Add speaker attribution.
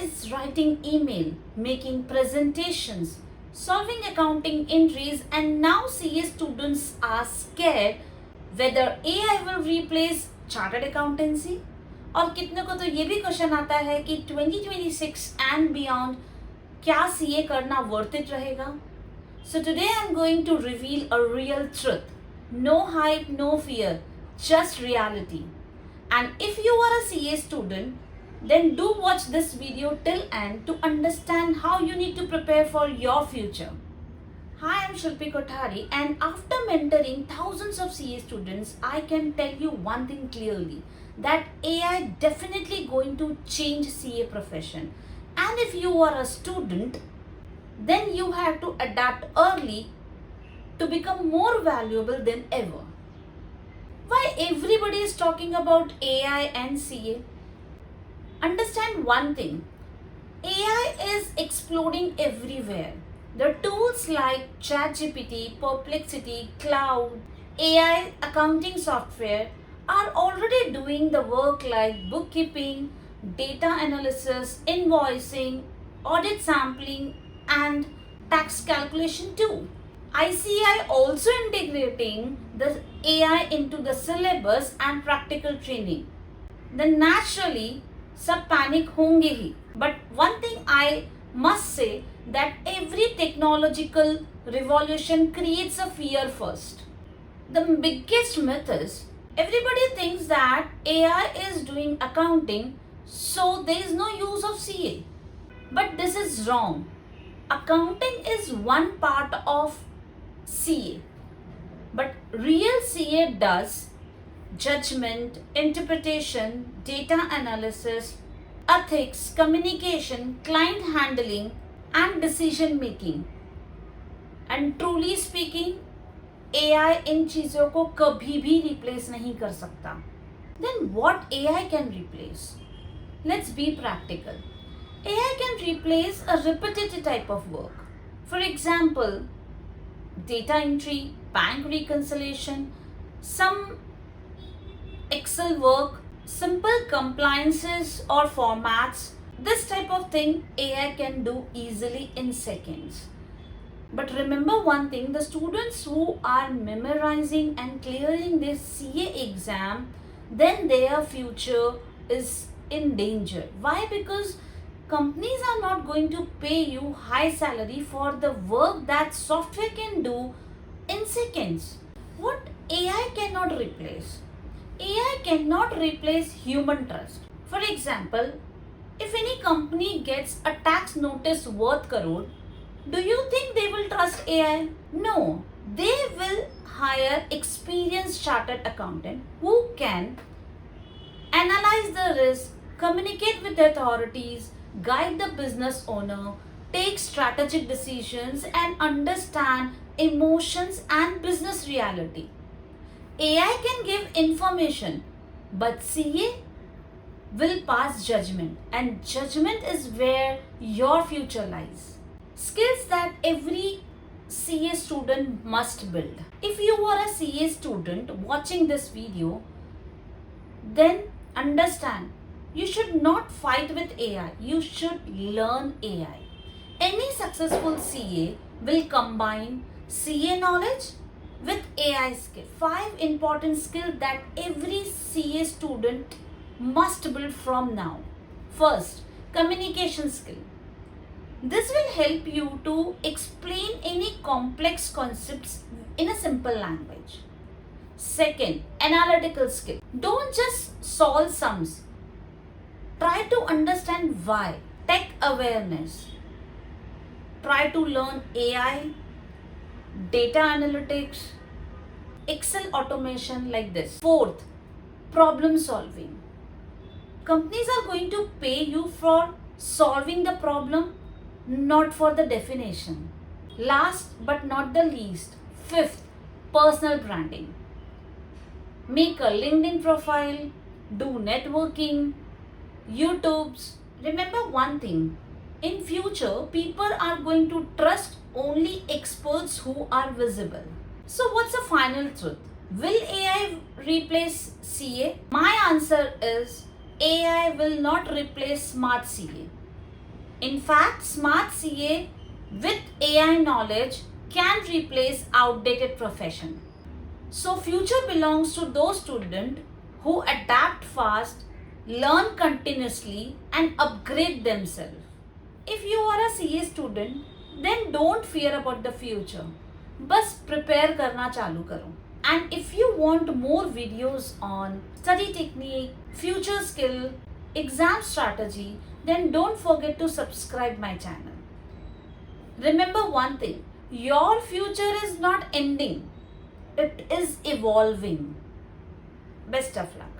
Speaker 1: is writing email, making presentations, solving accounting entries, and now CA students are scared whether AI will replace chartered accountancy. और कितने को तो ये भी question आता है कि 2026 एंड बियॉन्ड क्या सीए करना वर्थ इट रहेगा. So today I'm going to reveal a real truth. No hype, no fear, just reality. And if you are a CA student, then do watch this video till end to understand how you need to prepare for your future. Hi, I'm Shilpi Kothari, and after mentoring thousands of CA students, I can tell you one thing clearly, that AI definitely going to change CA profession. And if you are a student, then you have to adapt early to become more valuable than ever. Why everybody is talking about AI and CA? Understand one thing, AI is exploding everywhere. The tools like ChatGPT, Perplexity, Cloud, AI accounting software are already doing the work like bookkeeping, data analysis, invoicing, audit sampling, and tax calculation too. ICI also integrating the AI into the syllabus and practical training. Then naturally, सब panic होंगे ही. But one thing I must say that every technological revolution creates a fear first. The biggest myth is everybody thinks that AI is doing accounting, so there is no use of CA. But this is wrong. Accounting is one part of CA, but real CA does judgment, interpretation, data analysis, ethics, communication, client handling, and decision making. And truly speaking, AI इन चीज़ों को कभी भी replace नहीं कर सकता. Then what AI can replace? Let's be practical. AI can replace a repetitive type of work. For example, data entry, bank reconciliation, some Excel work, simple compliances or formats. This type of thing AI can do easily in seconds. But remember one thing, the students who are memorizing and clearing this CA exam, then their future is in danger. Why? Because companies are not going to pay you high salary for the work that software can do in seconds. What AI cannot replace? AI cannot replace human trust. For example, if any company gets a tax notice worth crore, do you think they will trust AI? No, they will hire experienced chartered accountant who can analyze the risk, communicate with authorities, guide the business owner, take strategic decisions, and understand emotions and business reality. AI can give information, but CA will pass judgment, and judgment is where your future lies. Skills that every CA student must build. If you are a CA student watching this video, then understand you should not fight with AI, you should learn AI. Any successful CA will combine CA knowledge with AI skill. 5 important skills that every CA student must build from now. First, communication skill. This will help you to explain any complex concepts in a simple language. Second, analytical skill. Don't just solve sums. Try to understand why. Tech awareness. Try to learn AI, data analytics, Excel automation like this. Fourth, problem solving. Companies are going to pay you for solving the problem, not for the definition. Last but not the least, fifth, personal branding. Make a LinkedIn profile, do networking, YouTubes. Remember one thing, in future, people are going to trust only experts who are visible. So what's the final truth? Will AI replace CA? My answer is AI will not replace smart CA. In fact, smart CA with AI knowledge can replace outdated profession. So future belongs to those students who adapt fast, learn continuously and upgrade themselves. If you are a CA student, then don't fear about the future. बस prepare करना चालू करो. And if you want more videos on study technique, future skill, exam strategy, then don't forget to subscribe my channel. Remember one thing, your future is not ending, it is evolving. Best of luck.